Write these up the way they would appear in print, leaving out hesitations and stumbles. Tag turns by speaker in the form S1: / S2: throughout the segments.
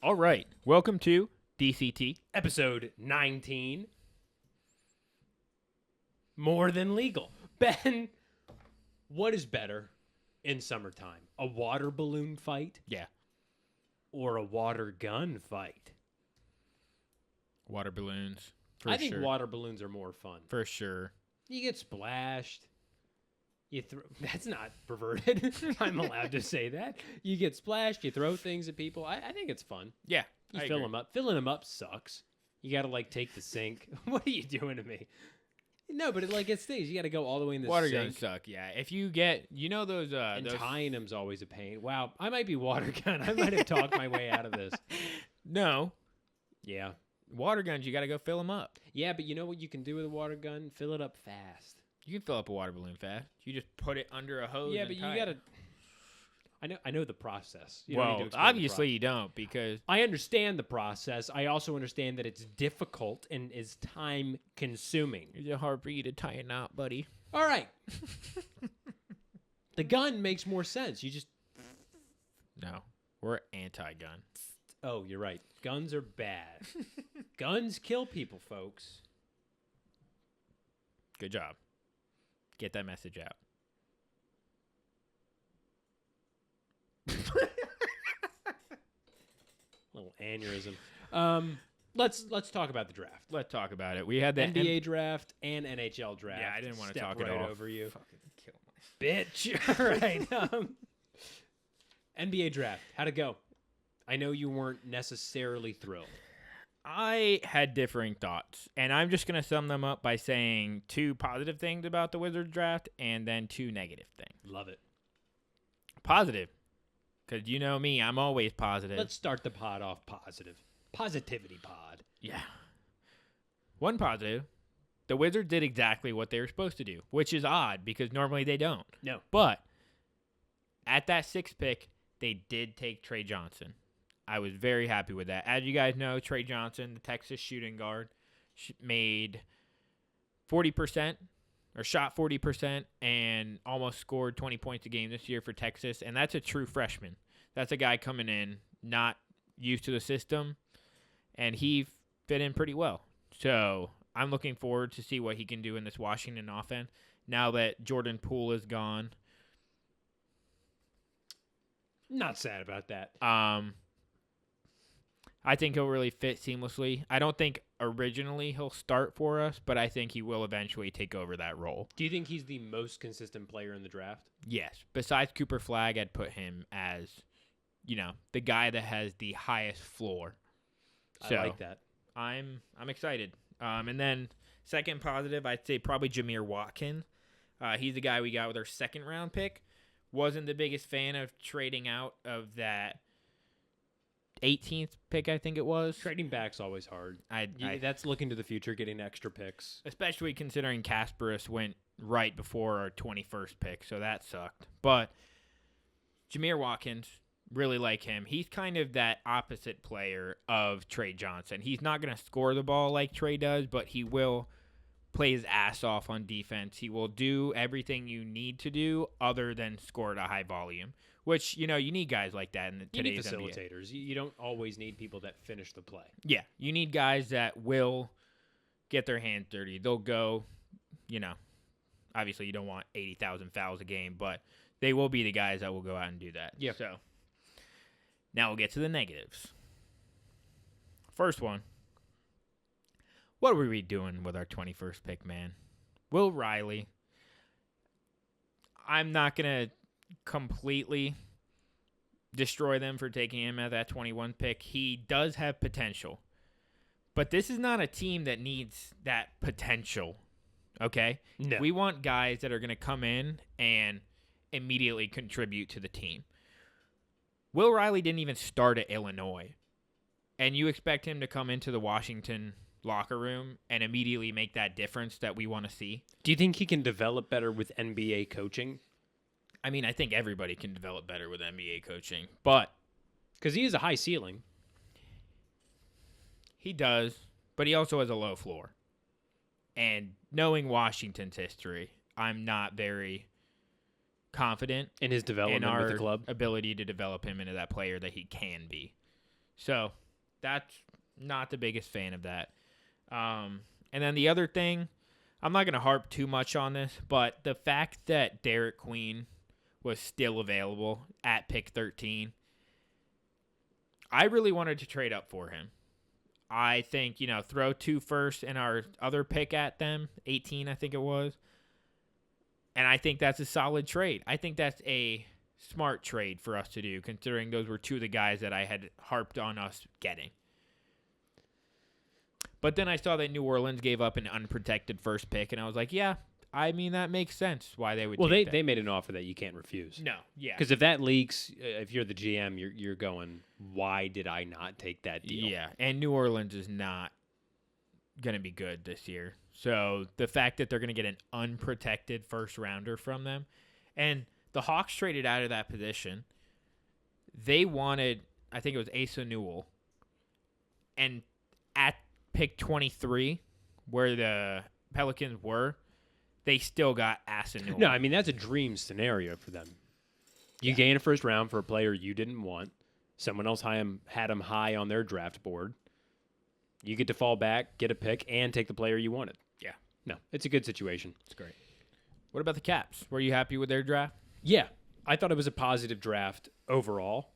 S1: All right. Welcome to DCT.
S2: Episode 19. More than legal. Ben, what is better in summertime? A water balloon fight
S1: Yeah.
S2: or a water gun fight?
S1: Water balloons.
S2: I think water balloons are more fun.
S1: For sure.
S2: You get splashed. That's not perverted. I'm allowed to say that. You get splashed. You throw things at people. I think it's fun.
S1: Yeah.
S2: You fill them up. Filling them up sucks. You got to take the sink. What are you doing to me? No, but it stays. You got to go all the way in the
S1: water
S2: sink.
S1: guns suck. Yeah. If you get, those.
S2: And
S1: those...
S2: tying them's always a pain. Wow, I might be water gun. I might have talked my way out of this.
S1: No.
S2: Yeah.
S1: Water guns, you got to go fill them up.
S2: Yeah, but you know what you can do with a water gun? Fill it up fast.
S1: You can fill up a water balloon fast. You just put it under a hose.
S2: Yeah,
S1: and
S2: but you
S1: tie
S2: got to.
S1: it.
S2: I know the process. You don't need to
S1: Well,
S2: explain the
S1: obviously you don't because
S2: I understand the process. I also understand that it's difficult and is time consuming.
S1: it's hard for you to tie a knot, buddy.
S2: All right. The gun makes more sense. You just.
S1: No, we're anti-gun.
S2: Oh, you're right. Guns are bad. Guns kill people, folks.
S1: Good job. Get that message out.
S2: Little aneurysm. Let's talk about the draft.
S1: Let's talk about it. We had the
S2: NBA draft and NHL draft.
S1: Yeah, I didn't want to
S2: Step
S1: talk
S2: right
S1: it all.
S2: over you.
S1: Fucking kill myself.
S2: Bitch. All right. NBA draft. How'd it go? I know you weren't necessarily thrilled.
S1: I had differing thoughts, and I'm just going to sum them up by saying 2 positive things about the Wizards draft and then 2 negative things.
S2: Love it.
S1: Positive, because you know me, I'm always positive.
S2: Let's start the pod off positive. Positivity pod.
S1: Yeah. One positive, the Wizards did exactly what they were supposed to do, which is odd because normally they don't.
S2: No.
S1: But at that 6th pick, they did take Trey Johnson. I was very happy with that. As you guys know, Trey Johnson, the Texas shooting guard, made 40% or shot 40% and almost scored 20 points a game this year for Texas. And that's a true freshman. That's a guy coming in, not used to the system, and he fit in pretty well. So I'm looking forward to see what he can do in this Washington offense now that Jordan Poole is gone.
S2: Not sad about that.
S1: I think he'll really fit seamlessly. I don't think originally he'll start for us, but I think he will eventually take over that role.
S2: Do you think he's the most consistent player in the draft?
S1: Yes. Besides Cooper Flagg, I'd put him as, the guy that has the highest floor. So
S2: I like that.
S1: I'm excited. And then second positive, I'd say probably Jameer Watkins. He's the guy we got with our 2nd round pick. Wasn't the biggest fan of trading out of that 18th pick, I think it was.
S2: Trading back's always hard.
S1: That's
S2: that's looking to the future, getting extra picks.
S1: especially considering Kasparis went right before our 21st pick, so that sucked. But Jameer Watkins, really like him. He's kind of that opposite player of Trey Johnson. He's not going to score the ball like Trey does, but he will play his ass off on defense. He will do everything you need to do other than score at a high volume, which, you need guys like that in
S2: You need
S1: today's NBA.
S2: facilitators. You don't always need people that finish the play.
S1: Yeah, you need guys that will get their hands dirty. They'll go, obviously you don't want 80,000 fouls a game, but they will be the guys that will go out and do that.
S2: Yeah.
S1: So now we'll get to the negatives. First one. What were we doing with our 21st pick, man? Will Riley. I'm not going to completely destroy them for taking him at that 21 pick. He does have potential. But this is not a team that needs that potential, okay?
S2: No.
S1: We want guys that are going to come in and immediately contribute to the team. Will Riley didn't even start at Illinois. And you expect him to come into the Washington locker room and immediately make that difference that we want to see?
S2: Do you think he can develop better with NBA coaching?
S1: I mean, I think everybody can develop better with NBA coaching, but
S2: Because he has a high ceiling.
S1: he does, but he also has a low floor. And knowing Washington's history, I'm not very confident
S2: In his
S1: in
S2: development
S1: our
S2: with the club.
S1: ability to develop him into that player that he can be. So that's not the biggest fan of that. And then the other thing, I'm not going to harp too much on this, but the fact that Derek Queen was still available at pick 13, I really wanted to trade up for him. I think, throw 2 firsts and our other pick at them, 18 I think it was. And I think that's a solid trade. I think that's a smart trade for us to do, considering those were 2 of the guys that I had harped on us getting. But then I saw that New Orleans gave up an unprotected first pick, and I was like, yeah, I mean, that makes sense why they would take that.
S2: They made an offer that you can't refuse.
S1: No, yeah.
S2: Because if that leaks, if you're the GM, you're going, why did I not take that deal?
S1: Yeah, and New Orleans is not going to be good this year. So the fact that they're going to get an unprotected first rounder from them, and the Hawks traded out of that position, they wanted, I think it was Asa Newell, and at pick 23, where the Pelicans were, they still got Asa Newell.
S2: No, I mean, that's a dream scenario for them. You gain a first round for a player you didn't want. Someone else had him high on their draft board. You get to fall back, get a pick, and take the player you wanted.
S1: Yeah.
S2: No, it's a good situation.
S1: It's great. What about the Caps? Were you happy with their draft?
S2: Yeah. I thought it was a positive draft overall.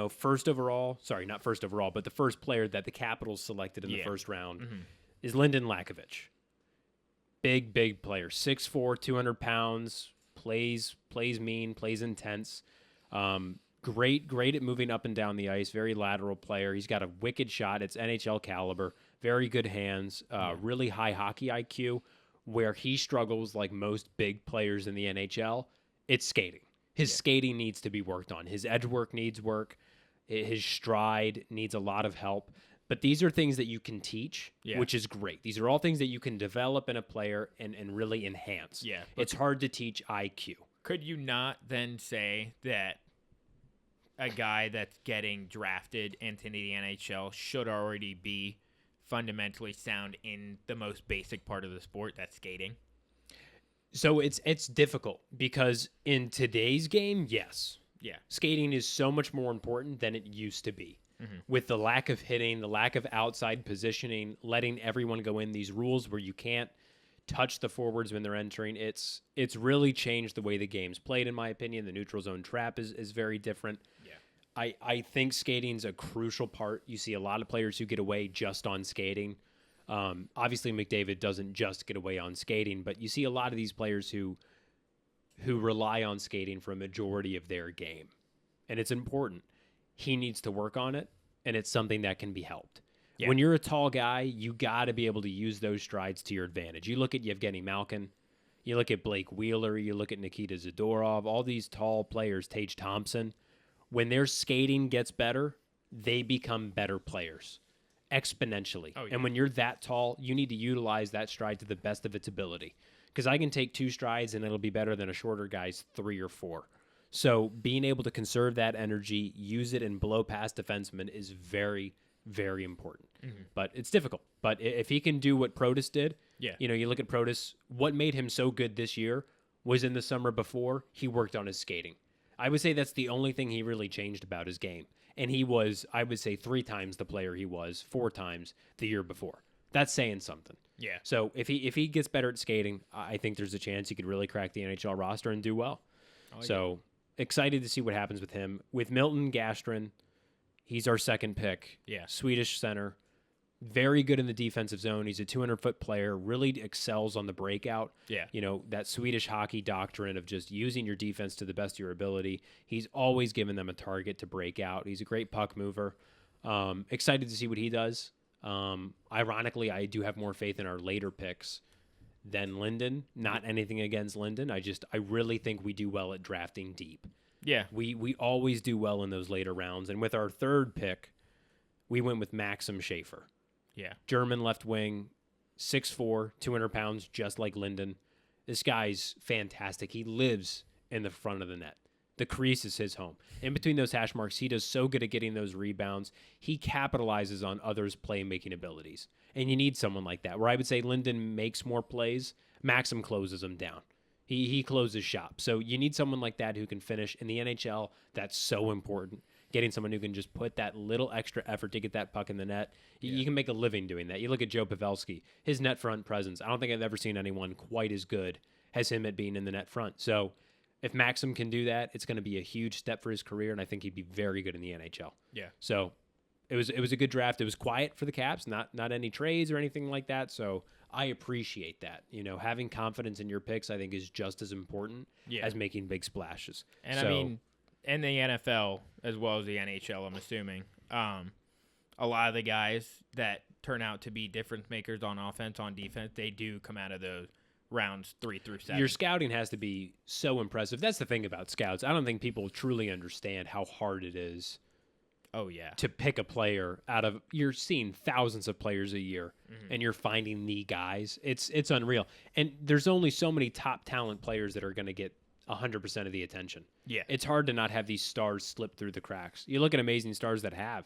S2: First overall, sorry, not first overall, but the first player that the Capitals selected in the first round is Lyndon Lakovic. Big player. 6'4", 200 pounds, plays mean, plays intense. Great at moving up and down the ice, very lateral player. He's got a wicked shot. It's NHL caliber, very good hands, really high hockey IQ. Where he struggles like most big players in the NHL, it's skating. His skating needs to be worked on. His edge work needs work. His stride needs a lot of help. But these are things that you can teach, which is great. These are all things that you can develop in a player and really enhance.
S1: Yeah.
S2: It's hard to teach IQ.
S1: Could you not then say that a guy that's getting drafted into the NHL should already be fundamentally sound in the most basic part of the sport, that's skating?
S2: So it's difficult because in today's game, yes.
S1: Yeah.
S2: Skating is so much more important than it used to be. With the lack of hitting, the lack of outside positioning, letting everyone go in, these rules where you can't touch the forwards when they're entering, it's really changed the way the game's played, in my opinion. The neutral zone trap is very different. Yeah. I think skating's a crucial part. You see a lot of players who get away just on skating. Obviously, McDavid doesn't just get away on skating, but you see a lot of these players who rely on skating for a majority of their game. And it's important. He needs to work on it, and it's something that can be helped. Yeah. When you're a tall guy, you got to be able to use those strides to your advantage. You look at Yevgeny Malkin, you look at Blake Wheeler, you look at Nikita Zadorov, all these tall players, Tage Thompson. When their skating gets better, they become better players exponentially. Oh, yeah. And when you're that tall, you need to utilize that stride to the best of its ability. Because I can take 2 strides, and it'll be better than a shorter guy's 3 or 4. So being able to conserve that energy, use it, and blow past defensemen is very, very important. But it's difficult. But if he can do what Protas did, you look at Protas, what made him so good this year was in the summer before, he worked on his skating. I would say that's the only thing he really changed about his game. And he was, I would say, 3 times the player he was 4 times the year before. That's saying something.
S1: Yeah.
S2: So if he gets better at skating, I think there's a chance he could really crack the NHL roster and do well. Excited to see what happens with him. With Milton Gastrin, he's our second pick.
S1: Yeah.
S2: Swedish center. Very good in the defensive zone. He's a 200-foot player, really excels on the breakout.
S1: Yeah.
S2: That Swedish hockey doctrine of just using your defense to the best of your ability. He's always given them a target to break out. He's a great puck mover. Excited to see what he does. Ironically, I do have more faith in our later picks than Linden. Not anything against Linden. I really think we do well at drafting deep.
S1: Yeah.
S2: We always do well in those later rounds. And with our third pick, we went with Maxim Schaefer.
S1: Yeah.
S2: German left wing, 6'4", 200 pounds, just like Linden. This guy's fantastic. He lives in the front of the net. The crease is his home. In between those hash marks, he does so good at getting those rebounds. He capitalizes on others' playmaking abilities. And you need someone like that, where I would say Linden makes more plays. Maxim closes them down. He closes shop. So you need someone like that who can finish in the NHL. That's so important. getting someone who can just put that little extra effort to get that puck in the net.
S1: Yeah.
S2: You can make a living doing that. You look at Joe Pavelski, his net front presence. I don't think I've ever seen anyone quite as good as him at being in the net front. So if Maxim can do that, it's going to be a huge step for his career, and I think he'd be very good in the NHL.
S1: Yeah.
S2: So it was a good draft. It was quiet for the Caps, not any trades or anything like that. So I appreciate that. Having confidence in your picks, I think, is just as important as making big splashes.
S1: And I mean, in the NFL as well as the NHL, I'm assuming, a lot of the guys that turn out to be difference makers on offense, on defense, they do come out of those rounds 3 through 7.
S2: Your scouting has to be so impressive. That's the thing about scouts. I don't think people truly understand how hard it is.
S1: Oh, yeah.
S2: To pick a player out of, you're seeing thousands of players a year, and you're finding the guys. It's unreal. And there's only so many top talent players that are going to get 100% of the attention.
S1: Yeah.
S2: It's hard to not have these stars slip through the cracks. You look at amazing stars that have.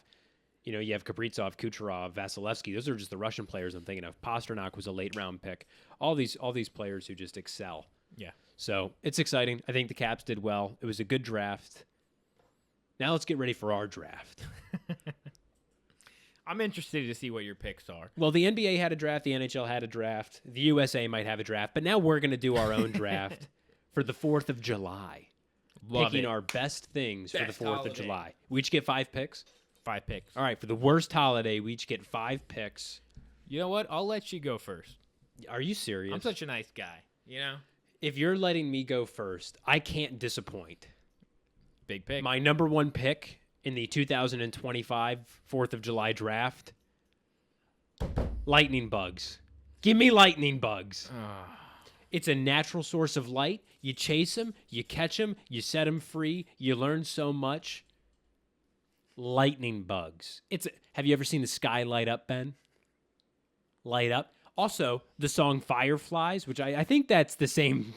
S2: You have Kaprizov, Kucherov, Vasilevsky. Those are just the Russian players I'm thinking of. Pasternak was a late-round pick. All these players who just excel.
S1: Yeah.
S2: So it's exciting. I think the Caps did well. It was a good draft. Now let's get ready for our draft.
S1: I'm interested to see what your picks are.
S2: Well, the NBA had a draft. The NHL had a draft. The USA might have a draft. But now we're going to do our own draft for the 4th of July. Picking our best things for the 4th of July. We each get 5 picks.
S1: 5 picks.
S2: All right, for the worst holiday, we each get 5 picks.
S1: You know what? I'll let you go first.
S2: Are you serious?
S1: I'm such a nice guy,
S2: If you're letting me go first, I can't disappoint.
S1: Big pick.
S2: My number 1 pick in the 2025 4th of July draft, lightning bugs. Give me lightning bugs. It's a natural source of light. You chase them, you catch them, you set them free. You learn so much. Lightning bugs. Have you ever seen the sky light up, Ben? Light up. Also, the song Fireflies, which I think that's the same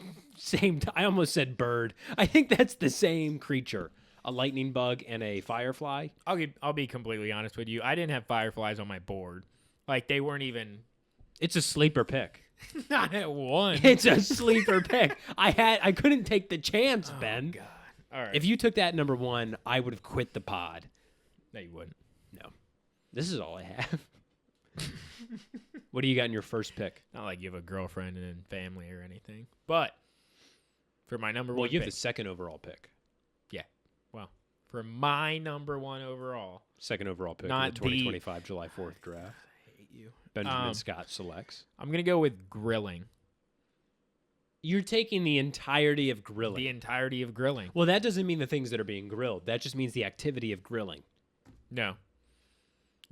S2: I almost said bird. I think that's the same creature. A lightning bug and a firefly.
S1: I'll be completely honest with you. I didn't have fireflies on my board. Like, they weren't even...
S2: It's a sleeper pick.
S1: Not at 1.
S2: It's a sleeper pick. I couldn't take the chance, Ben.
S1: Oh, God. All right.
S2: If you took that number 1, I would have quit the pod.
S1: No, you wouldn't.
S2: No. This is all I have. What do you got in your first pick?
S1: Not like you have a girlfriend and family or anything. But for my number 1
S2: Well, you
S1: pick,
S2: have the second overall pick.
S1: Yeah. Well, for my number 1 overall.
S2: Second overall pick
S1: Not
S2: in the 2025 July 4th draft.
S1: I hate you.
S2: Benjamin Scott selects.
S1: I'm going to go with grilling.
S2: You're taking the entirety of grilling.
S1: The entirety of grilling.
S2: Well, that doesn't mean the things that are being grilled. That just means the activity of grilling.
S1: No.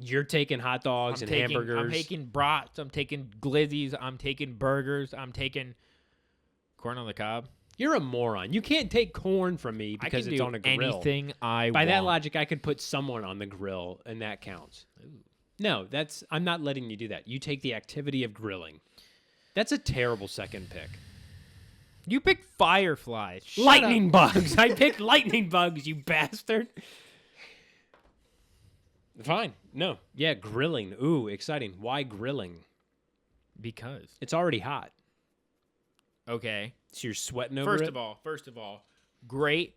S2: You're taking hot dogs and hamburgers.
S1: I'm taking brats. I'm taking glizzies. I'm taking burgers. I'm taking corn on the cob.
S2: You're a moron. You can't take corn from me because it's on a grill.
S1: Anything I want.
S2: By that logic, I could put someone on the grill, and that counts.
S1: Ooh.
S2: No, I'm not letting you do that. You take the activity of grilling. That's a terrible second pick.
S1: You picked fireflies.
S2: Lightning bugs. I picked lightning bugs, you bastard. Fine. No. Yeah, grilling. Ooh, exciting. Why grilling?
S1: Because.
S2: It's already hot.
S1: Okay.
S2: So you're sweating over it?
S1: First of all, great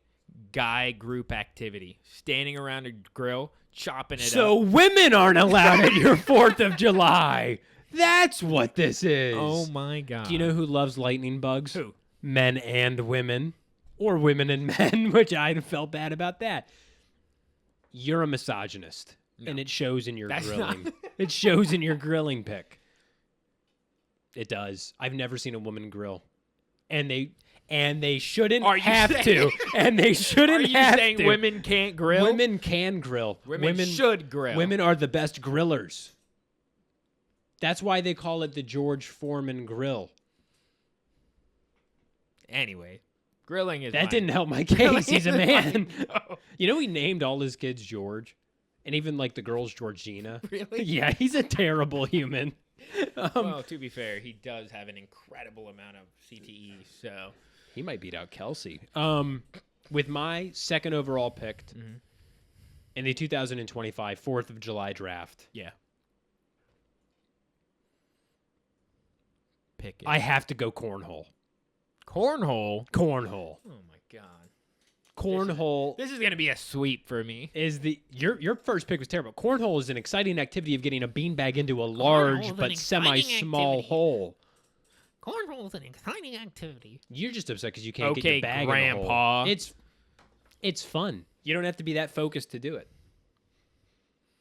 S1: guy group activity. Standing around a grill, chopping it up.
S2: So women aren't allowed at your 4th of July. That's what this is.
S1: Oh, my God.
S2: Do you know who loves lightning bugs?
S1: Who?
S2: Men and women. Or women and men, which I felt bad about that. You're a misogynist. No. And it shows in your grilling. It shows in your grilling pick. It does. I've never seen a woman grill. And they shouldn't have to. And they shouldn't have to. Are you saying
S1: women can't grill?
S2: Women can grill.
S1: Women should grill.
S2: Women are the best grillers. That's why they call it the George Foreman grill.
S1: Anyway, grilling is
S2: That didn't help my case. He's a man.
S1: No.
S2: You know he named all his kids George? And even like the girl's Georgina.
S1: Really?
S2: Yeah, he's a terrible human.
S1: Well, to be fair, he does have an incredible amount of CTE, so
S2: he might beat out Kelsey. With my second overall picked in the 2025 4th of July draft.
S1: Yeah. Pick it.
S2: I have to go cornhole.
S1: Cornhole?
S2: Cornhole.
S1: Oh, my God.
S2: Cornhole
S1: This is gonna be a sweep for me.
S2: is your first pick was terrible. Cornhole is an exciting activity of getting a beanbag into a large but semi-small hole.
S1: Cornhole is an exciting activity.
S2: You're just upset because you can't get
S1: Okay,
S2: your bag
S1: Grandpa.
S2: in the hole. It's fun. You don't have to be that focused to do it.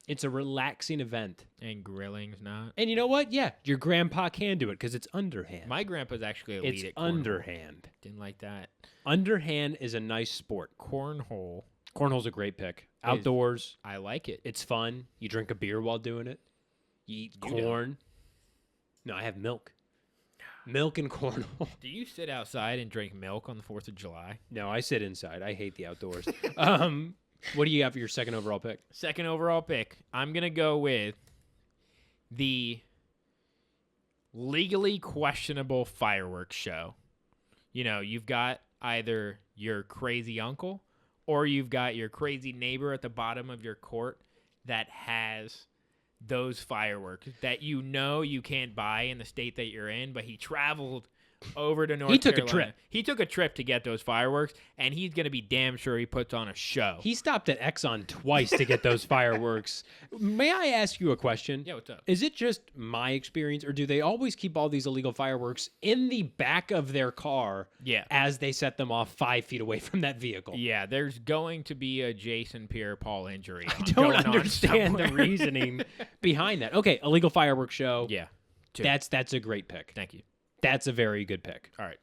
S2: It's a relaxing event.
S1: And grilling's not.
S2: And you know what? Yeah, your grandpa can do it because it's underhand.
S1: My grandpa's actually elite
S2: It's
S1: at cornhole.
S2: underhand.
S1: Didn't like that.
S2: Underhand is a nice sport.
S1: Cornhole.
S2: Cornhole's a great pick. Outdoors.
S1: I like it.
S2: It's fun. You drink a beer while doing it. You eat corn. No, I have milk. Milk and cornhole.
S1: Do you sit outside and drink milk on the 4th of July?
S2: No, I sit inside. I hate the outdoors. What do you got for your second overall pick?
S1: Second overall pick. I'm going to go with the legally questionable fireworks show. You know, you've got either your crazy uncle or you've got your crazy neighbor at the bottom of your court that has those fireworks that you know you can't buy in the state that you're in, but he traveled over to North Carolina.
S2: He took a trip.
S1: He took a trip to get those fireworks, and he's going to be damn sure he puts on a show.
S2: He stopped at Exxon twice to get those fireworks. May I ask you a question?
S1: Yeah, what's up?
S2: Is it just my experience, or do they always keep all these illegal fireworks in the back of their car as they set them off 5 feet away from that vehicle?
S1: Yeah, there's going to be a Jason Pierre-Paul injury.
S2: I don't understand the reasoning behind that. Okay, illegal fireworks show.
S1: Yeah. Two.
S2: That's a great pick.
S1: Thank you.
S2: That's a very good pick.
S1: All right.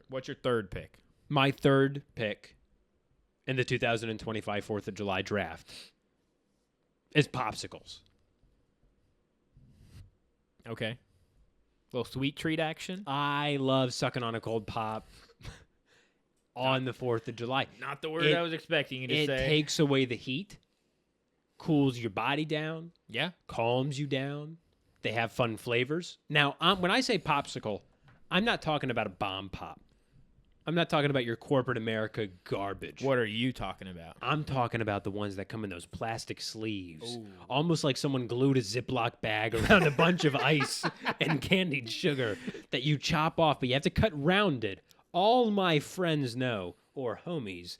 S1: What's your third pick?
S2: My third pick in the 2025 4th of July draft is popsicles.
S1: Okay. Little sweet treat action?
S2: I love sucking on a cold pop on the 4th of July.
S1: Not the word I was expecting you to say.
S2: It takes away the heat, cools your body down, calms you down. They have fun flavors. Now, when I say popsicle, I'm not talking about a bomb pop. I'm not talking about your corporate America garbage.
S1: What are you talking about?
S2: I'm talking about the ones that come in those plastic sleeves. Ooh. Almost like someone glued a Ziploc bag around a bunch of ice and candied sugar that you chop off, but you have to cut rounded. All my friends know, or homies,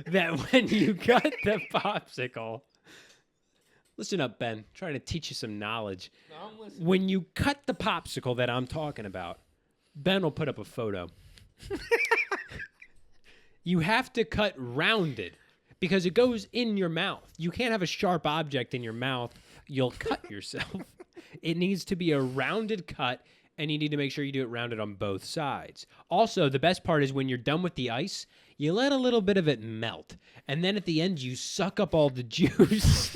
S2: that when you cut the popsicle... Listen up, Ben. Trying to teach you some knowledge. No, I'm listening. When you cut the popsicle that I'm talking about, Ben will put up a photo. You have to cut rounded because it goes in your mouth. You can't have a sharp object in your mouth. You'll cut yourself. It needs to be a rounded cut, and you need to make sure you do it rounded on both sides. Also, the best part is when you're done with the ice, you let a little bit of it melt, and then at the end, you suck up all the juice.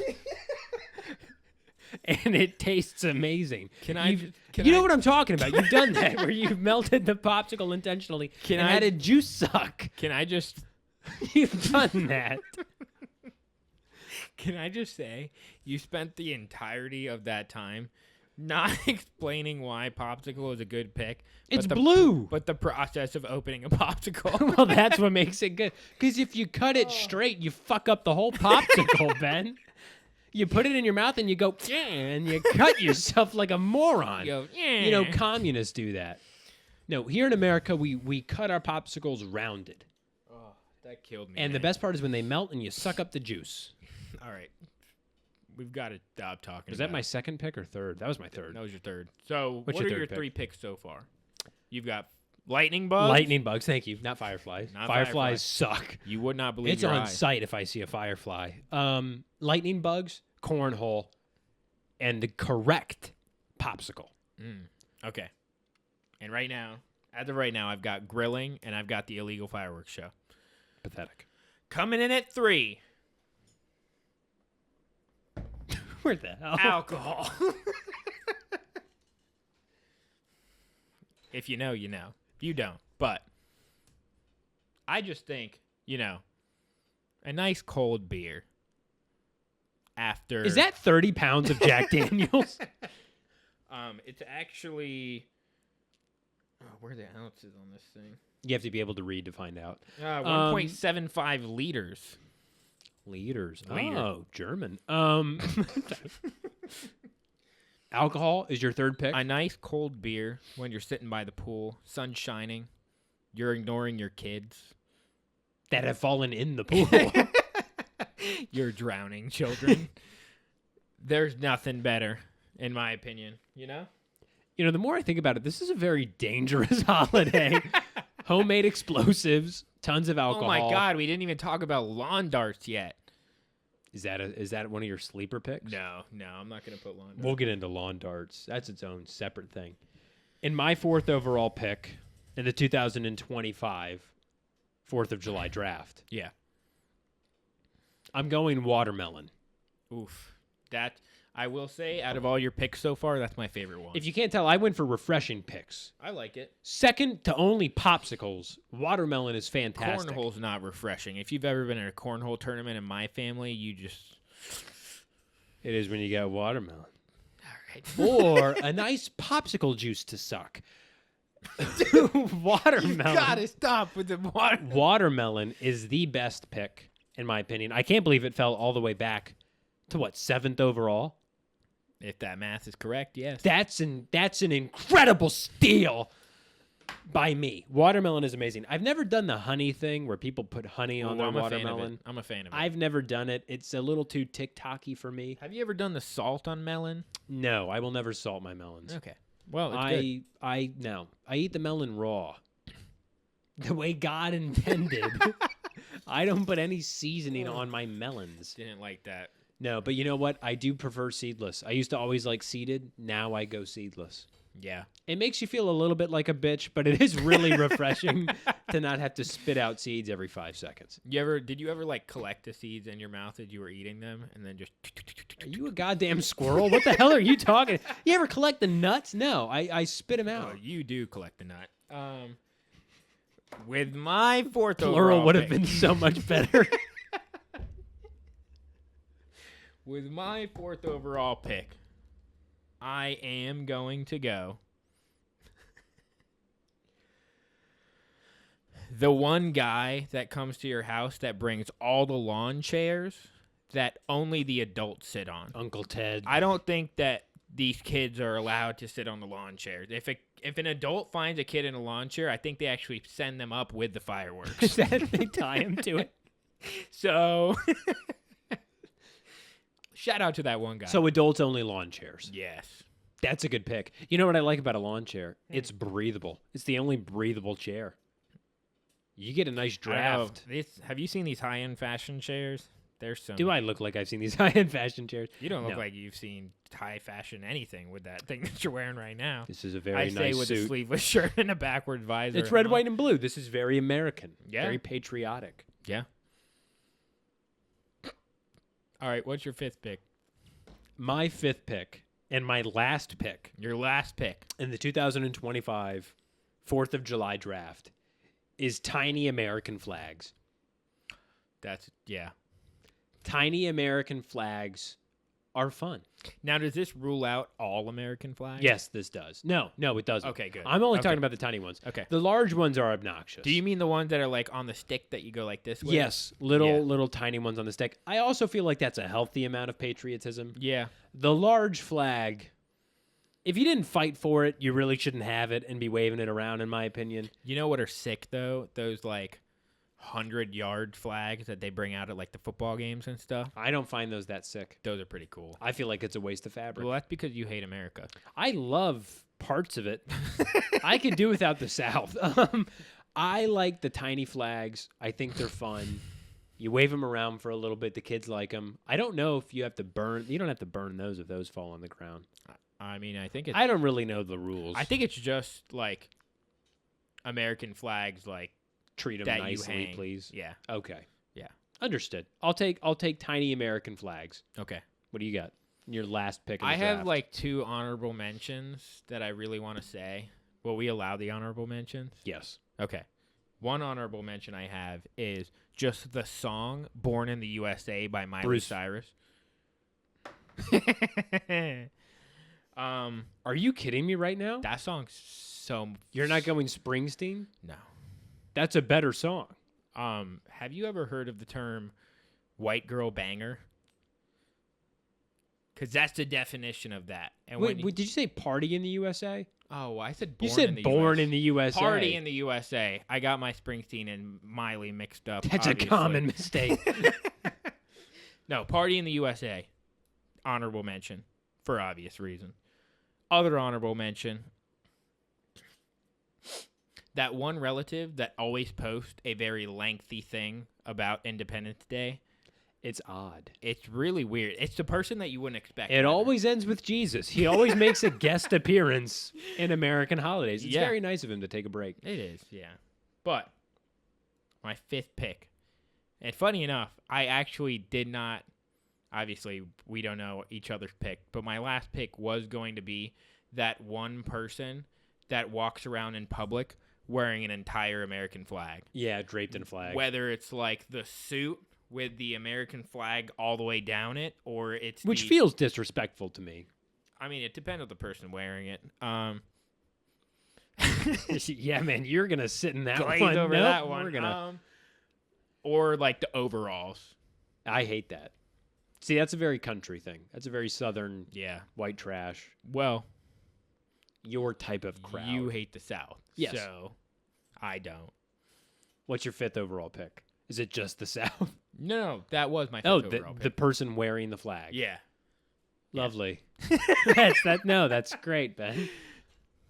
S2: And it tastes amazing. You know what I'm talking about. You've done that where you've melted the popsicle intentionally and had a juice suck.
S1: Can I just...
S2: You've done that.
S1: Can I just say, you spent the entirety of that time not explaining why popsicle is a good pick.
S2: It's blue.
S1: But the process of opening a popsicle.
S2: Well, that's what makes it good. Because if you cut it straight, you fuck up the whole popsicle, Ben. You put it in your mouth and you go, yeah, and you cut yourself like a moron.
S1: You go, yeah.
S2: You know, communists do that. No, here in America, we cut our popsicles rounded.
S1: Oh, that killed me.
S2: And the best part is when they melt and you suck up the juice.
S1: All right. We've got to stop talking.
S2: Was that my second pick or third? That was my third.
S1: That was your third. So
S2: what
S1: are your three picks so far? You've got lightning bugs.
S2: Lightning bugs, thank you. Not fireflies. Fireflies suck.
S1: You would not believe
S2: it's on sight if I see a firefly. Lightning bugs, cornhole, and the correct popsicle.
S1: Okay. And as of right now, I've got grilling and I've got the illegal fireworks show.
S2: Pathetic.
S1: Coming in at 3.
S2: Where the hell?
S1: Alcohol. If you know, you know. You don't. But I just think, a nice cold beer after...
S2: Is that 30 pounds of Jack Daniels?
S1: It's actually... Oh, where are the ounces on this thing?
S2: You have to be able to read to find out.
S1: 1.75 liters.
S2: Liters. Oh, German. Alcohol is your third pick?
S1: A nice cold beer when you're sitting by the pool, sun shining. You're ignoring your kids.
S2: That have fallen in the pool.
S1: You're drowning children. There's nothing better, in my opinion. You know?
S2: The more I think about it, this is a very dangerous holiday. Homemade explosives, tons of alcohol.
S1: Oh my God, we didn't even talk about lawn darts yet.
S2: Is that one of your sleeper picks?
S1: No, I'm not going to put lawn darts.
S2: We'll get into lawn darts. That's its own separate thing. In my 4th overall pick in the 2025 4th of July draft,
S1: Yeah.
S2: I'm going watermelon.
S1: Oof. That, I will say, out of all your picks so far, that's my favorite one.
S2: If you can't tell, I went for refreshing picks.
S1: I like it.
S2: Second to only popsicles, watermelon is fantastic.
S1: Cornhole's not refreshing. If you've ever been in a cornhole tournament in my family, you just...
S2: It is when you got watermelon.
S1: All right.
S2: Or a nice popsicle juice to suck. Watermelon.
S1: You gotta stop with the water.
S2: Watermelon is the best pick, in my opinion. I can't believe it fell all the way back to 7th overall?
S1: If that math is correct, yes.
S2: That's an incredible steal by me. Watermelon is amazing. I've never done the honey thing where people put honey on their watermelon.
S1: I'm a fan of it.
S2: I've never done it. It's a little too TikTok-y for me.
S1: Have you ever done the salt on melon?
S2: No, I will never salt my melons.
S1: Okay. Well, it's good.
S2: I eat the melon raw. The way God intended. I don't put any seasoning on my melons.
S1: Didn't like that.
S2: No, but you know what? I do prefer seedless. I used to always like seeded. Now I go seedless.
S1: Yeah.
S2: It makes you feel a little bit like a bitch, but it is really refreshing to not have to spit out seeds every 5 seconds.
S1: Did you ever like collect the seeds in your mouth as you were eating them and then just...
S2: Are you a goddamn squirrel? What the hell are you talking? You ever collect the nuts? No, I spit them out.
S1: Oh, you do collect the nut. With my 4th
S2: Plural
S1: overall
S2: would have
S1: pick-
S2: been so much better.
S1: With my 4th overall pick, I am going to go the one guy that comes to your house that brings all the lawn chairs that only the adults sit on.
S2: Uncle Ted.
S1: I don't think that these kids are allowed to sit on the lawn chairs. If an adult finds a kid in a lawn chair, I think they actually send them up with the fireworks.
S2: They tie him to it.
S1: So, shout out to that one guy.
S2: So adults only lawn chairs.
S1: Yes.
S2: That's a good pick. You know what I like about a lawn chair? It's breathable. It's the only breathable chair. You get a nice draft.
S1: Have you seen these high-end fashion chairs? There's some.
S2: Do I look like I've seen these high-end fashion chairs?
S1: You don't look
S2: No.
S1: like you've seen high fashion anything with that thing that you're wearing right now.
S2: This is a very
S1: I
S2: nice
S1: say with
S2: suit.
S1: a sleeveless shirt and a backward visor.
S2: It's red, white, and blue. This is very American.
S1: Yeah.
S2: Very patriotic.
S1: Yeah. All right, what's your 5th pick?
S2: My 5th pick and my last pick
S1: Your last pick.
S2: in the 2025 4th of July draft is tiny American flags.
S1: Yeah.
S2: Tiny American flags are fun.
S1: Now, does this rule out all American flags?
S2: Yes, this does. No, it doesn't.
S1: Okay, good.
S2: I'm only
S1: Okay.
S2: talking about the tiny ones.
S1: Okay.
S2: The large ones are obnoxious.
S1: Do you mean the ones that are like on the stick that you go like this with?
S2: Yes, little tiny ones on the stick. I also feel like that's a healthy amount of patriotism.
S1: Yeah.
S2: The large flag, if you didn't fight for it, you really shouldn't have it and be waving it around, in my opinion.
S1: You know what are sick, though? Those, like, 100-yard flags that they bring out at, like, the football games and stuff.
S2: I don't find those that sick.
S1: Those are pretty cool.
S2: I feel like it's a waste of fabric.
S1: Well, that's because you hate America.
S2: I love parts of it. I could do without the South. I like the tiny flags. I think they're fun. You wave them around for a little bit. The kids like them. I don't know if you have to burn. You don't have to burn those if those fall on the ground.
S1: I mean, I think it's...
S2: I don't really know the rules.
S1: I think it's just, like, American flags, like,
S2: treat them
S1: that
S2: nicely,
S1: you hang.
S2: please.
S1: Yeah.
S2: Okay.
S1: Yeah.
S2: Understood. I'll take tiny American flags.
S1: Okay.
S2: What do you got? Your last pick. In the
S1: I have,
S2: draft.
S1: like, 2 honorable mentions that I really want to say. Will we allow the honorable mentions?
S2: Yes.
S1: Okay. One honorable mention I have is just the song "Born in the USA" by Miley
S2: Bruce.
S1: Cyrus.
S2: Are you kidding me right now?
S1: That song's so...
S2: You're not going Springsteen?
S1: No.
S2: That's a better song.
S1: Have you ever heard of the term white girl banger? Because that's the definition of that. And
S2: Wait, did you say party in the USA?
S1: Oh, I said
S2: You
S1: born
S2: said
S1: in the
S2: born
S1: US.
S2: in the USA.
S1: Party in the USA. I got my Springsteen and Miley mixed up.
S2: That's
S1: obviously.
S2: a common mistake.
S1: No, Party in the USA. Honorable mention for obvious reason. Other honorable mention. That one relative that always posts a very lengthy thing about Independence Day.
S2: It's odd.
S1: It's really weird. It's the person that you wouldn't expect.
S2: It always ends with Jesus. He always makes a guest appearance in American holidays. It's very nice of him to take a break.
S1: It is, yeah. But my fifth pick, and funny enough, I actually did not. Obviously, we don't know each other's pick, but my last pick was going to be that one person that walks around in public wearing an entire American flag.
S2: Yeah, draped in flag.
S1: Whether it's like the suit with the American flag all the way down it, or it's
S2: which feels disrespectful to me.
S1: I mean, it depends on the person wearing it.
S2: Yeah, man, you're gonna sit in that
S1: Glaze
S2: one.
S1: over
S2: Nope,
S1: that one.
S2: We're gonna.
S1: Or like the overalls.
S2: I hate that. See, that's a very country thing. That's a very southern.
S1: Yeah.
S2: White trash.
S1: Well,
S2: your type of crowd.
S1: You hate the South.
S2: Yes.
S1: So I don't.
S2: What's your fifth overall pick? Is it just the South?
S1: No, that was my fifth overall pick.
S2: The person wearing the flag.
S1: Yeah.
S2: Lovely. That's great, Ben.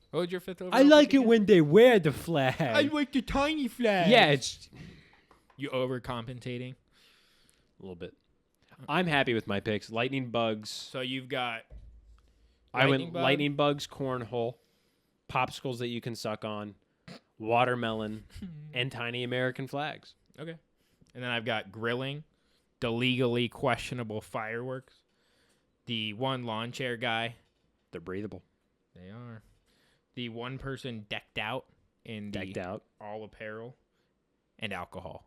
S1: What was your fifth overall
S2: I like
S1: pick
S2: it
S1: again?
S2: when they wear the flag.
S1: I like the tiny flag.
S2: Yeah, it's
S1: you overcompensating
S2: a little bit. I'm happy with my picks. Lightning bugs.
S1: So you've got
S2: lightning bugs, cornhole, popsicles that you can suck on, watermelon, and tiny American flags.
S1: Okay. And then I've got grilling, the legally questionable fireworks, the one lawn chair guy.
S2: They're breathable.
S1: They are. The one person decked out in all apparel and alcohol.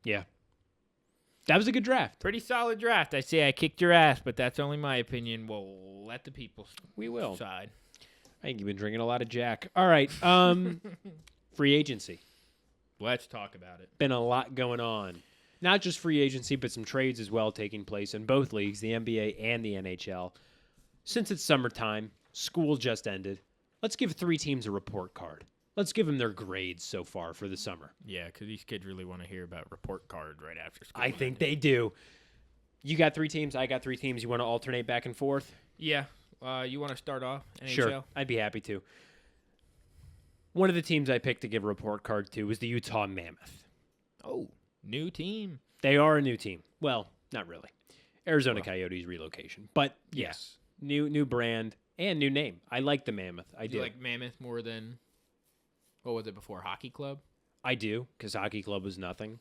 S2: Yeah. That was a good draft.
S1: Pretty solid draft. I say I kicked your ass, but that's only my opinion. We'll let the people decide.
S2: I think you've been drinking a lot of Jack. All right. Free agency.
S1: Let's talk about it.
S2: Been a lot going on. Not just free agency, but some trades as well taking place in both leagues, the NBA and the NHL. Since it's summertime, school just ended. Let's give 3 teams a report card. Let's give them their grades so far for the summer.
S1: Yeah, because these kids really want to hear about report card right after school.
S2: I think they do. You got 3 teams. I got 3 teams. You want to alternate back and forth?
S1: Yeah. You want to start off? NHL?
S2: Sure. I'd be happy to. One of the teams I picked to give a report card to was the Utah Mammoth.
S1: Oh, new team.
S2: They are a new team. Well, not really. Arizona Coyotes relocation. But yes, new brand and new name. I like the Mammoth. I do.
S1: Do you like Mammoth more than, what was it before, Hockey Club?
S2: I do, because Hockey Club was nothing.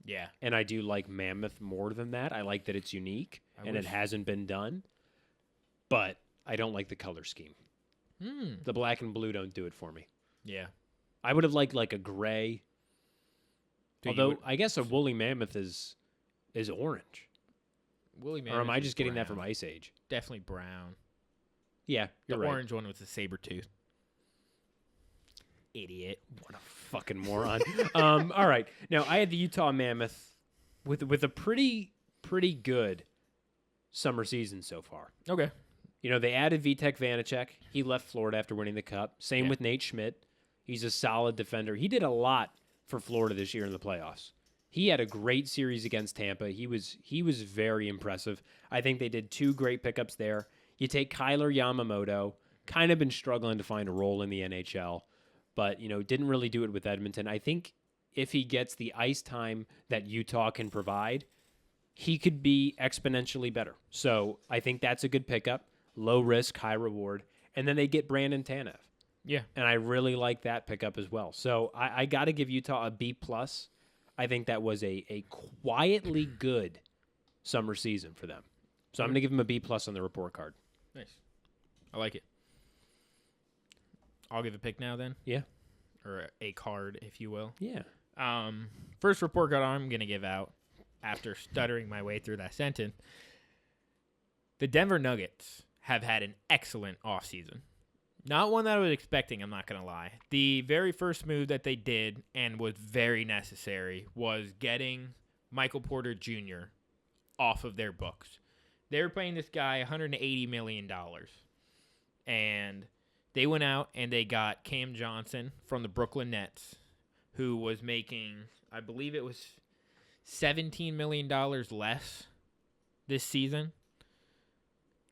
S1: Yeah.
S2: And I do like Mammoth more than that. I like that it's unique and it hasn't been done. But I don't like the color scheme. The black and blue don't do it for me.
S1: Yeah.
S2: I would have liked like a gray. Although I guess a woolly mammoth is orange.
S1: Woolly mammoth.
S2: Or am I just getting
S1: brown.
S2: that from Ice Age?
S1: Definitely brown.
S2: Yeah, you're
S1: the
S2: right.
S1: orange one with the saber tooth. Idiot.
S2: What a fucking moron. All right. Now, I had the Utah Mammoth with a pretty good summer season so far.
S1: Okay.
S2: You know, they added Vitek Vanacek. He left Florida after winning the Cup. Same with Nate Schmidt. He's a solid defender. He did a lot for Florida this year in the playoffs. He had a great series against Tampa. He was very impressive. I think they did 2 great pickups there. You take Kyler Yamamoto, kind of been struggling to find a role in the NHL, but, you know, didn't really do it with Edmonton. I think if he gets the ice time that Utah can provide, he could be exponentially better. So I think that's a good pickup. Low risk, high reward. And then they get Brandon Tanev.
S1: Yeah.
S2: And I really like that pickup as well. So I got to give Utah a B+. I think that was a quietly good summer season for them. So I'm going to give them a B+ on the report card.
S1: Nice. I like it. I'll give a pick now then.
S2: Yeah.
S1: Or a card, if you will.
S2: Yeah.
S1: First report card I'm going to give out after stuttering my way through that sentence. The Denver Nuggets have had an excellent offseason. Not one that I was expecting, I'm not going to lie. The very first move that they did and was very necessary was getting Michael Porter Jr. off of their books. They were paying this guy $180 million. And They went out and they got Cam Johnson from the Brooklyn Nets, who was making, I believe it was $17 million less this season.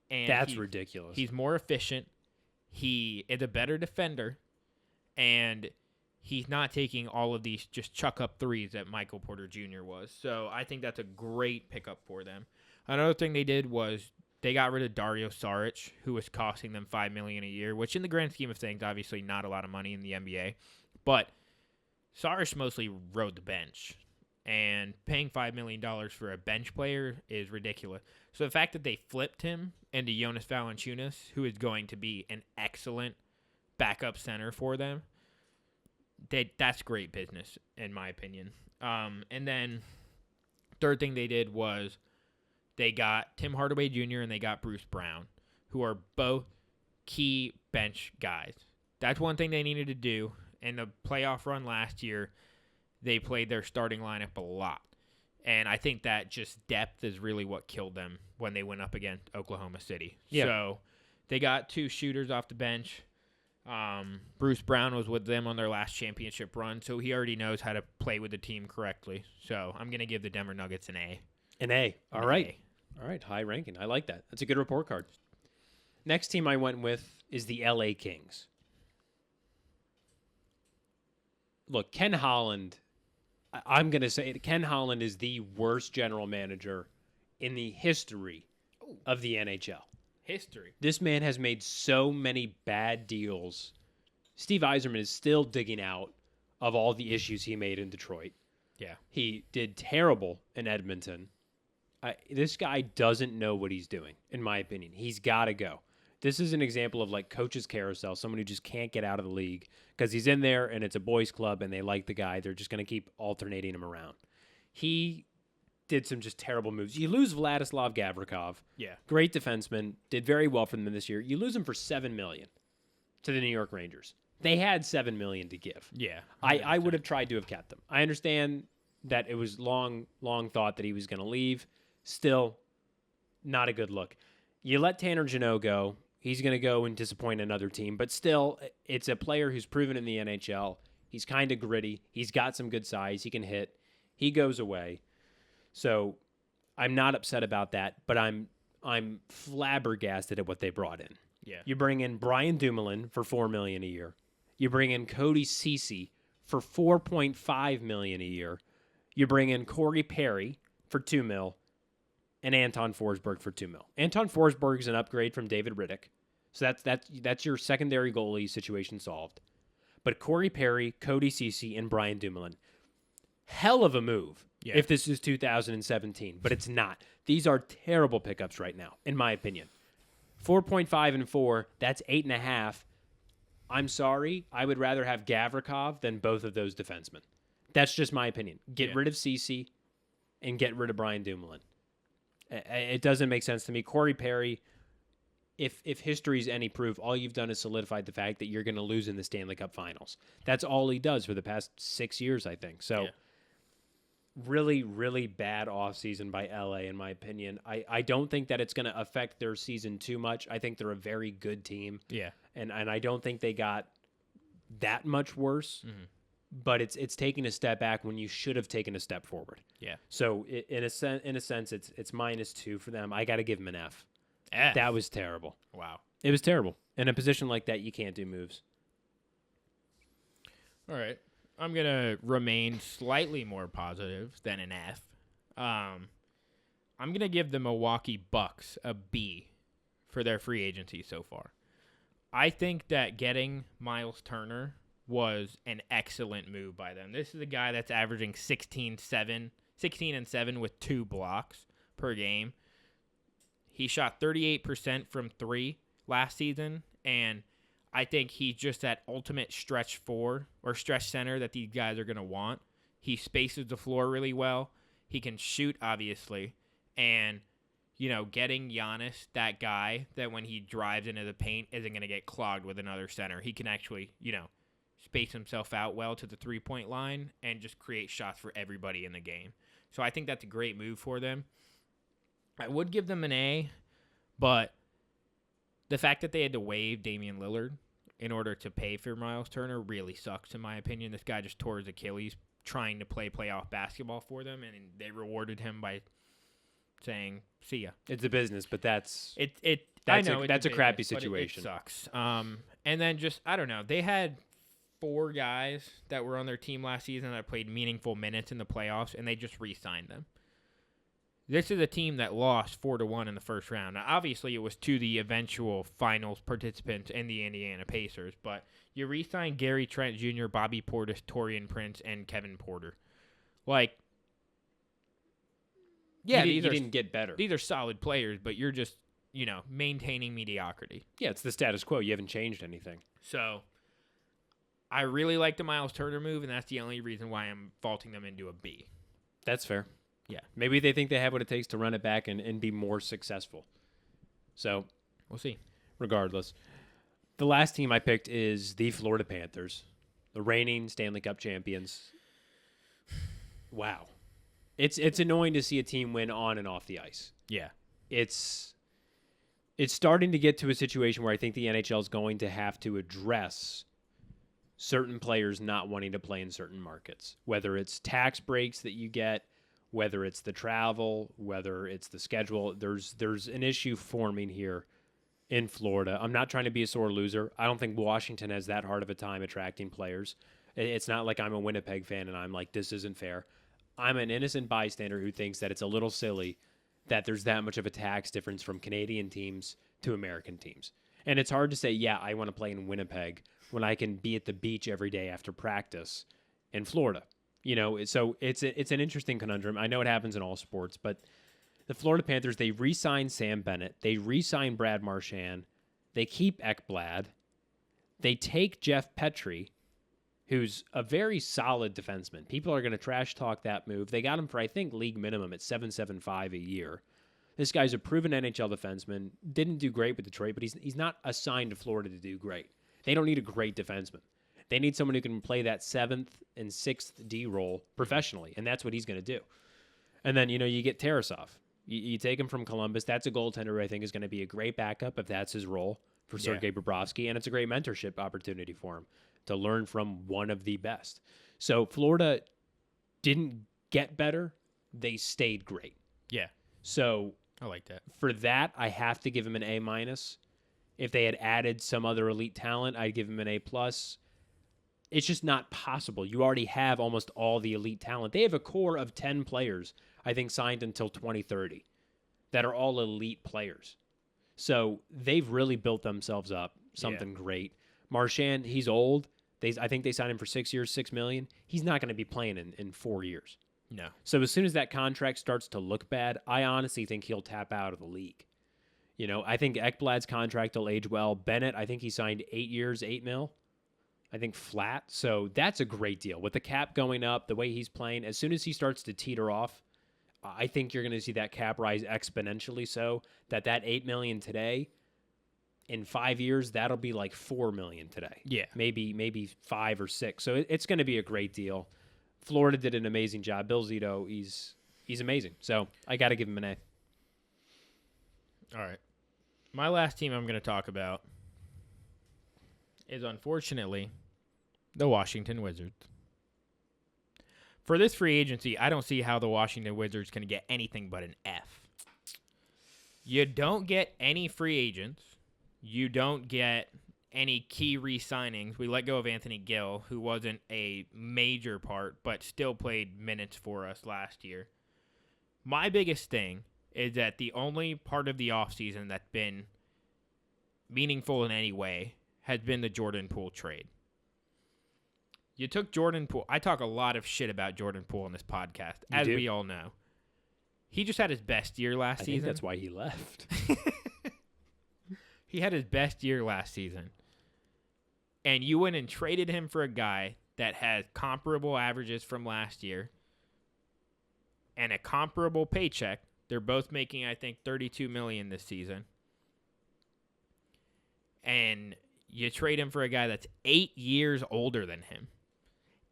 S1: And
S2: That's ridiculous.
S1: He's more efficient. He is a better defender. And he's not taking all of these just chuck up threes that Michael Porter Jr. was. So I think that's a great pickup for them. Another thing they did was they got rid of Dario Saric, who was costing them $5 million a year, which in the grand scheme of things, obviously not a lot of money in the NBA. But Saric mostly rode the bench. And paying $5 million for a bench player is ridiculous. So the fact that they flipped him into Jonas Valanciunas, who is going to be an excellent backup center for them, that's great business, in my opinion. And then third thing they did was they got Tim Hardaway Jr. and they got Bruce Brown, who are both key bench guys. That's one thing they needed to do. In the playoff run last year, they played their starting lineup a lot. And I think that just depth is really what killed them when they went up against Oklahoma City.
S2: Yeah.
S1: So they got 2 shooters off the bench. Bruce Brown was with them on their last championship run, so he already knows how to play with the team correctly. So I'm going to give the Denver Nuggets an A.
S2: An A. All right. All right. High ranking. I like that. That's a good report card. Next team I went with is the LA Kings. Look, Ken Holland, I'm going to say Ken Holland is the worst general manager in the history of the NHL.
S1: History.
S2: This man has made so many bad deals. Steve Yzerman is still digging out of all the issues he made in Detroit.
S1: Yeah.
S2: He did terrible in Edmonton. This guy doesn't know what he's doing, in my opinion. He's got to go. This is an example of like coach's carousel, someone who just can't get out of the league because he's in there and it's a boys club and they like the guy. They're just going to keep alternating him around. He did some just terrible moves. You lose Vladislav Gavrikov.
S1: Yeah.
S2: Great defenseman. Did very well for them this year. You lose him for $7 million to the New York Rangers. They had $7 million to give.
S1: Yeah.
S2: I would have tried to have kept them. I understand that it was long thought that he was going to leave. Still, not a good look. You let Tanner Jeannot go. He's going to go and disappoint another team. But still, it's a player who's proven in the NHL. He's kind of gritty. He's got some good size. He can hit. He goes away. So I'm not upset about that, but I'm flabbergasted at what they brought in.
S1: Yeah.
S2: You bring in Brian Dumoulin for $4 million a year. You bring in Cody Ceci for $4.5 million a year. You bring in Corey Perry for $2 million. And Anton Forsberg for $2 million. Anton Forsberg is an upgrade from David Riddick. So that's your secondary goalie situation solved. But Corey Perry, Cody Ceci, and Brian Dumoulin. Hell of a move if this is 2017. But it's not. These are terrible pickups right now, in my opinion. 4.5 and 4, that's 8.5. I'm sorry. I would rather have Gavrikov than both of those defensemen. That's just my opinion. Get rid of Ceci and get rid of Brian Dumoulin. It doesn't make sense to me. Corey Perry, if history's any proof, all you've done is solidified the fact that you're going to lose in the Stanley Cup Finals. That's all he does for the past 6 years, I think. So, really, really bad offseason by LA, in my opinion. I don't think that it's going to affect their season too much. I think they're a very good team.
S1: Yeah.
S2: And I don't think they got that much worse. Mm-hmm. But it's taking a step back when you should have taken a step forward.
S1: Yeah. So
S2: in a sense, it's -2 for them. I got to give them an F.
S1: F.
S2: That was terrible.
S1: Wow.
S2: It was terrible. In a position like that, you can't do moves.
S1: All right. I'm gonna remain slightly more positive than an F. I'm gonna give the Milwaukee Bucks a B for their free agency so far. I think that getting Miles Turner was an excellent move by them. This is a guy that's averaging 16 and 7 with 2 blocks per game. He shot 38% from 3 last season, and I think he's just that ultimate stretch 4 or stretch center that these guys are going to want. He spaces the floor really well. He can shoot, obviously, and getting Giannis, that guy that when he drives into the paint isn't going to get clogged with another center. He can actually, space himself out well to the three-point line and just create shots for everybody in the game. So I think that's a great move for them. I would give them an A, but the fact that they had to waive Damian Lillard in order to pay for Miles Turner really sucks, in my opinion. This guy just tore his Achilles trying to play playoff basketball for them, and they rewarded him by saying, see ya.
S2: It's a business, but that's
S1: that's
S2: a crappy situation.
S1: It sucks. And then just, I don't know, they had 4 guys that were on their team last season that played meaningful minutes in the playoffs, and they just re-signed them. This is a team that lost 4-1 in the first round. Now, obviously, it was to the eventual finals participants in the Indiana Pacers, but you re-signed Gary Trent Jr., Bobby Portis, Taurean Prince, and Kevin Porter. Like, yeah,
S2: you didn't get better.
S1: These are solid players, but you're just, maintaining mediocrity.
S2: Yeah, it's the status quo. You haven't changed anything.
S1: So, I really like the Miles Turner move, and that's the only reason why I'm faulting them into a B.
S2: That's fair.
S1: Yeah.
S2: Maybe they think they have what it takes to run it back and be more successful. So,
S1: we'll see.
S2: Regardless. The last team I picked is the Florida Panthers, the reigning Stanley Cup champions. Wow. It's annoying to see a team win on and off the ice.
S1: Yeah.
S2: It's starting to get to a situation where I think the NHL is going to have to address certain players not wanting to play in certain markets, whether it's tax breaks that you get, whether it's the travel, whether it's the schedule. There's an issue forming here in Florida. I'm not trying to be a sore loser. I don't think Washington has that hard of a time attracting players. It's not like I'm a Winnipeg fan and I'm like, this isn't fair. I'm an innocent bystander who thinks that it's a little silly that there's that much of a tax difference from Canadian teams to American teams. And it's hard to say, yeah, I want to play in Winnipeg when I can be at the beach every day after practice in Florida. So it's an interesting conundrum. I know it happens in all sports, but the Florida Panthers, they re-signed Sam Bennett. They re-signed Brad Marchand. They keep Ekblad. They take Jeff Petrie, who's a very solid defenseman. People are going to trash talk that move. They got him for, I think, league minimum at $7.75 a year. This guy's a proven NHL defenseman. Didn't do great with Detroit, but he's not assigned to Florida to do great. They don't need a great defenseman. They need someone who can play that 7th and 6th D role professionally, and that's what he's going to do. And then, you get Tarasov. You take him from Columbus. That's a goaltender who I think is going to be a great backup if that's his role for Sergei Bobrovsky, and it's a great mentorship opportunity for him to learn from one of the best. So Florida didn't get better. They stayed great.
S1: Yeah.
S2: So
S1: I like that.
S2: For that, I have to give him an A-. If they had added some other elite talent, I'd give him an A+. It's just not possible. You already have almost all the elite talent. They have a core of 10 players, I think, signed until 2030 that are all elite players. So they've really built themselves up something great. Marchand, he's old. I think they signed him for 6 years, $6 million. He's not going to be playing in 4 years.
S1: No.
S2: So as soon as that contract starts to look bad, I honestly think he'll tap out of the league. I think Ekblad's contract will age well. Bennett, I think he signed 8 years, $8 million. I think flat. So that's a great deal. With the cap going up, the way he's playing, as soon as he starts to teeter off, I think you're going to see that cap rise exponentially so that $8 million today, in 5 years, that'll be like $4 million today.
S1: Yeah.
S2: Maybe 5 or 6. So it's going to be a great deal. Florida did an amazing job. Bill Zito, he's amazing. So I got to give him an A.
S1: All right. My last team I'm going to talk about is, unfortunately, the Washington Wizards. For this free agency, I don't see how the Washington Wizards can get anything but an F. You don't get any free agents. You don't get any key re-signings. We let go of Anthony Gill, who wasn't a major part, but still played minutes for us last year. My biggest thing is that the only part of the offseason that's been meaningful in any way has been the Jordan Poole trade. You took Jordan Poole. I talk a lot of shit about Jordan Poole on this podcast, as we all know. He just had his best year last season. I think
S2: that's why he left.
S1: He had his best year last season. And you went and traded him for a guy that has comparable averages from last year and a comparable paycheck. They're both making, I think, $32 million this season. And you trade him for a guy that's 8 years older than him.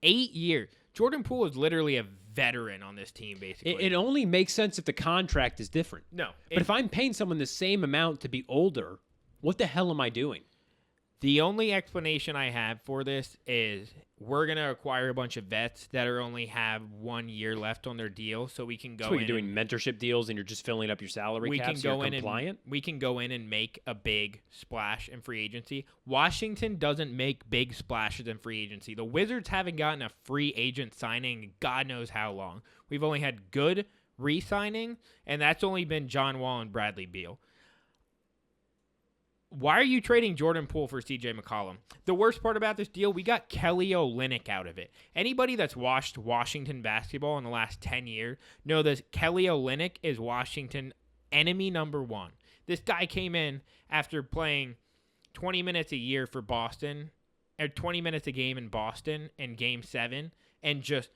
S1: 8 years. Jordan Poole is literally a veteran on this team, basically.
S2: It only makes sense if the contract is different.
S1: No.
S2: But if I'm paying someone the same amount to be older, what the hell am I doing?
S1: The only explanation I have for this is we're going to acquire a bunch of vets that are only have 1 year left on their deal, so we can go
S2: So
S1: in
S2: you're doing mentorship deals and you're just filling up your salary cap so you're compliant?
S1: we can go in and make a big splash in free agency. Washington doesn't make big splashes in free agency. The Wizards haven't gotten a free agent signing in God knows how long. We've only had good re-signing, and that's only been John Wall and Bradley Beal. Why are you trading Jordan Poole for CJ McCollum? The worst part about this deal, we got Kelly Olynyk out of it. Anybody that's watched Washington basketball in the last 10 years know that Kelly Olynyk is Washington enemy number one. This guy came in after playing 20 minutes a year for Boston, or 20 minutes a game in Boston in Game 7, and just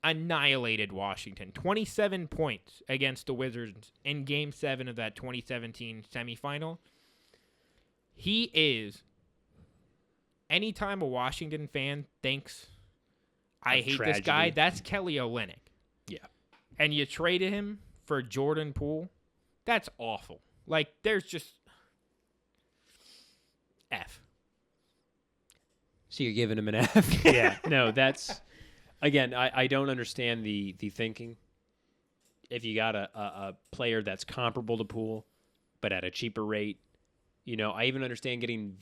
S1: annihilated Washington. 27 points against the Wizards in Game 7 of that 2017 semifinal. He is, anytime a Washington fan thinks, I hate
S2: tragedy.
S1: this guy, that's Kelly Olynyk.
S2: Yeah.
S1: And you traded him for Jordan Poole, that's awful. Like, there's just F.
S2: So you're giving him an F? Yeah. No, that's, again, I don't understand the thinking. If you got a player that's comparable to Poole, but at a cheaper rate, you know, I even understand getting,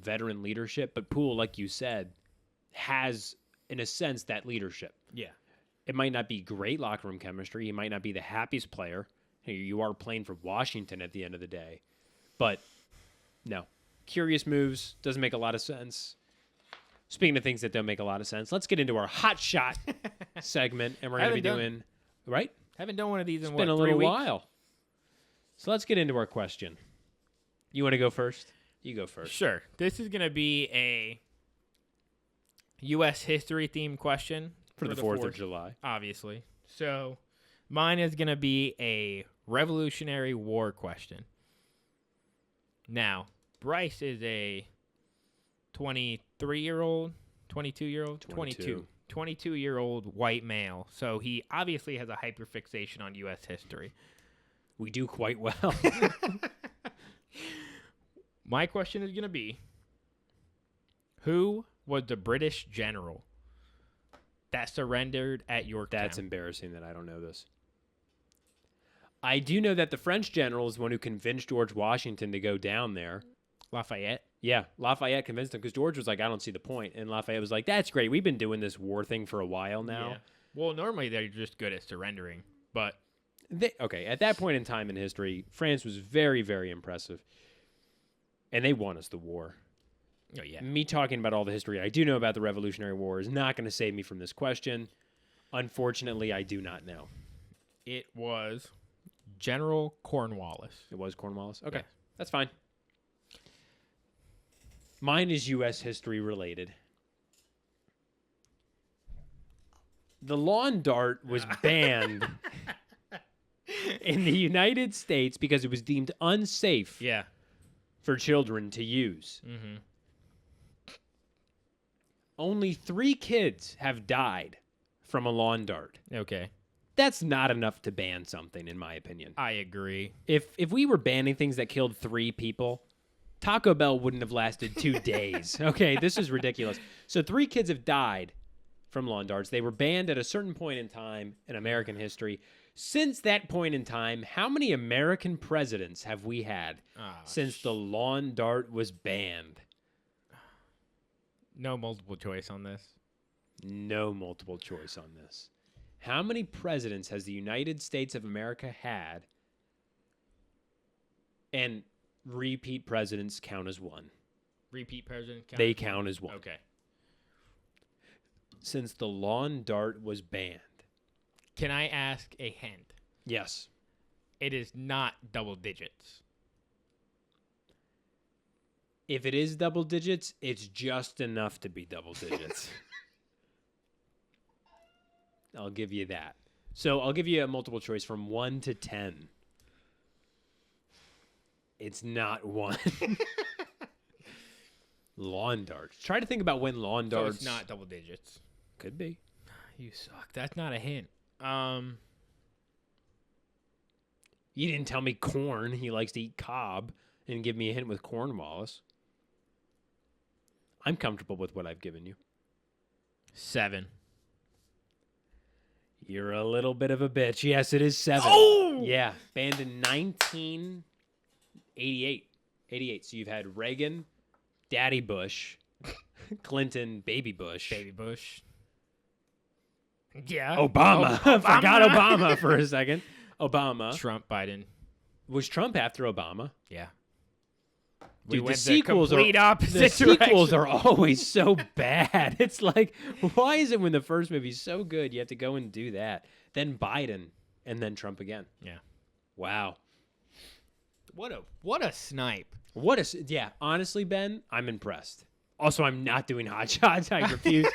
S2: veteran leadership, but Poole, like you said, has, in a sense, that leadership.
S1: Yeah.
S2: It might not be great locker room chemistry. He might not be the happiest player. You are playing for Washington at the end of the day. But, no. Curious moves. Doesn't make a lot of sense. Speaking of things that don't make a lot of sense, let's get into our hot shot segment, and we're going to be doing, right?
S1: Haven't done one of these in,
S2: It's been a
S1: 3
S2: little
S1: weeks?
S2: while. So let's get into our question. You want to go first? You go first.
S1: Sure. This is going to be a U.S. history themed question
S2: For the 4th of July.
S1: Obviously. So mine is going to be a Revolutionary War question. Now, Bryce is a 23-year-old, 22-year-old, 22-year-old white male. So he obviously has a hyperfixation on U.S. history.
S2: We do quite well.
S1: My question is going to be, who was the British general that surrendered at Yorktown?
S2: That's embarrassing that I don't know this. I do know that the French general is the one who convinced George Washington to go down there.
S1: Lafayette?
S2: Yeah, Lafayette convinced him because George was like, I don't see the point. And Lafayette was like, that's great. We've been doing this war thing for a while now.
S1: Yeah. Well, normally they're just good at surrendering, but...
S2: Okay, at that point in time in history, France was very, very impressive. And they won us the war.
S1: Oh, yeah.
S2: Me talking about all the history I do know about the Revolutionary War is not going to save me from this question. Unfortunately, I do not know.
S1: It was General Cornwallis.
S2: It was Cornwallis? Okay,
S1: Yeah.
S2: that's fine. Mine is U.S. history related. The lawn dart was banned in the United States because it was deemed unsafe
S1: Yeah.
S2: for children to use.
S1: Mm-hmm.
S2: Only 3 kids have died from a lawn dart.
S1: Okay.
S2: That's not enough to ban something, in my opinion.
S1: I agree.
S2: If we were banning things that killed 3 people, Taco Bell wouldn't have lasted 2 days. Okay, this is ridiculous. So 3 kids have died from lawn darts. They were banned at a certain point in time in American history. Since that point in time, how many American presidents have we had since the lawn dart was banned?
S1: No multiple choice on this.
S2: No multiple choice on this. How many presidents has the United States of America had? And repeat presidents count as one.
S1: Repeat president count?
S2: They count as one.
S1: Okay.
S2: Since the lawn dart was banned.
S1: Can I ask a hint?
S2: Yes.
S1: It is not double digits.
S2: If it is double digits, it's just enough to be double digits. I'll give you that. So I'll give you a multiple choice from 1 to 10. It's not 1. Lawn darts. Try to think about when lawn darts.
S1: So it's not double digits.
S2: Could be.
S1: You suck. That's not a hint.
S2: You didn't tell me corn. He likes to eat cob and give me a hint with Cornwallis. I'm comfortable with what I've given you.
S1: 7.
S2: You're a little bit of a bitch. Yes, it is 7.
S1: Oh!
S2: Yeah, banned in 1988. 88. So you've had Reagan, Daddy Bush, Clinton, Baby Bush.
S1: Baby Bush. Yeah.
S2: Obama.
S1: Oh,
S2: Forgot Obama for a second. Obama.
S1: Trump, Biden.
S2: Was Trump after Obama?
S1: Yeah.
S2: Dude,
S1: went
S2: the sequels are
S1: opposite
S2: the sequels
S1: direction.
S2: are always so bad. It's like, why is it when the first movie's so good you have to go and do that? Then Biden and then Trump again.
S1: Yeah.
S2: Wow.
S1: What a snipe.
S2: Yeah, honestly, Ben, I'm impressed. Also, I'm not doing hot shots. I refuse.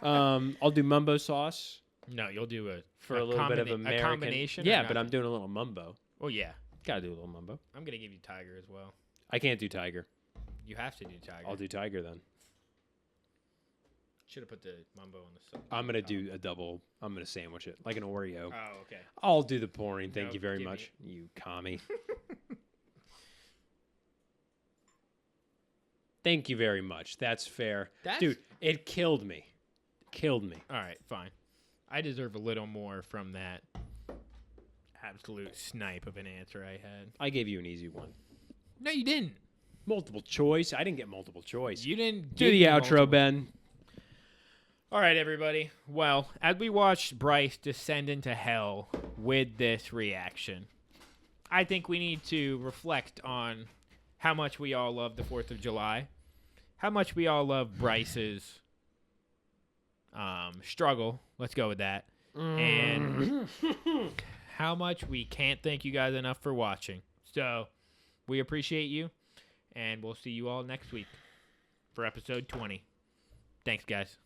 S2: I'll do mumbo sauce
S1: No, you'll do a
S2: for a little bit of American.
S1: a combination.
S2: Yeah, but I'm doing a little mumbo.
S1: Oh yeah.
S2: Gotta do a little mumbo.
S1: I'm gonna give you Tiger as well.
S2: I can't do tiger.
S1: You have to do Tiger.
S2: I'll do tiger then.
S1: Should have put the mumbo on the side.
S2: I'm gonna do a double. I'm gonna sandwich it like an Oreo.
S1: Oh, okay.
S2: I'll do the pouring. Thank
S1: No,
S2: you very
S1: give
S2: much, you commie. Thank you very much. That's fair. Dude, it killed me. Killed me.
S1: All right, fine. I deserve a little more from that absolute snipe of an answer I had.
S2: I gave you an easy one.
S1: No, you didn't.
S2: Multiple choice. I didn't get multiple choice.
S1: You didn't
S2: Do
S1: give
S2: the
S1: me
S2: outro,
S1: multiple.
S2: Ben.
S1: All right, everybody. Well, as we watched Bryce descend into hell with this reaction, I think we need to reflect on how much we all love the 4th of July, how much we all love Bryce's struggle. Let's go with that. And how much we can't thank you guys enough for watching. So we appreciate you, and we'll see you all next week for episode 20. Thanks, guys.